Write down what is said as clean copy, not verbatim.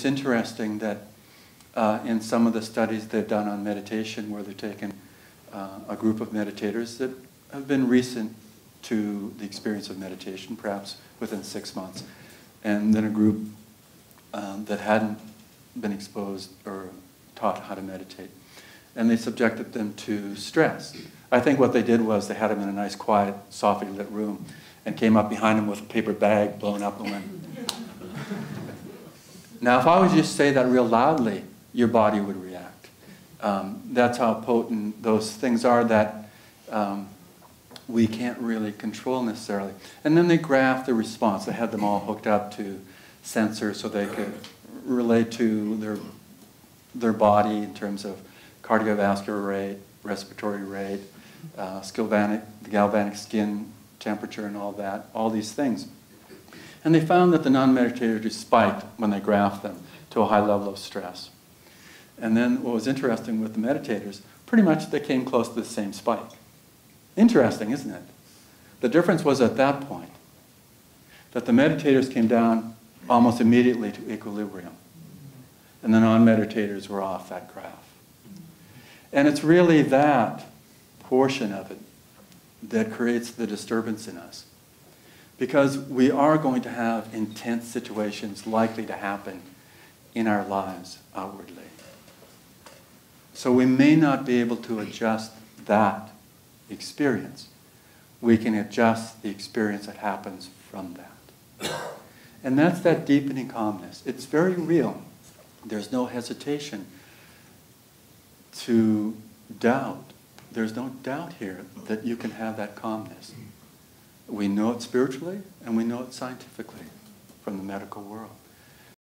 it's interesting that in some of the studies they've done on meditation, where they've taken a group of meditators that have been recent to the experience of meditation, perhaps within 6 months, and then a group that hadn't been exposed or taught how to meditate. And they subjected them to stress. I think what they did was they had them in a nice, quiet, softly lit room and came up behind them with a paper bag blown up the wind. Now, if I was just say that real loudly, your body would react. That's how potent those things are that we can't really control necessarily. And then they graphed the response. They had them all hooked up to sensors so they could relate to their body in terms of cardiovascular rate, respiratory rate, galvanic skin temperature and all that, all these things. And they found that the non-meditators spiked when they graphed them to a high level of stress. And then what was interesting with the meditators, pretty much they came close to the same spike. Interesting, isn't it? The difference was at that point that the meditators came down almost immediately to equilibrium, and the non-meditators were off that graph. And it's really that portion of it that creates the disturbance in us. Because we are going to have intense situations likely to happen in our lives outwardly. So we may not be able to adjust that experience. We can adjust the experience that happens from that. And that's that deepening calmness. It's very real. There's no hesitation to doubt. There's no doubt here that you can have that calmness. We know it spiritually, and we know it scientifically from the medical world.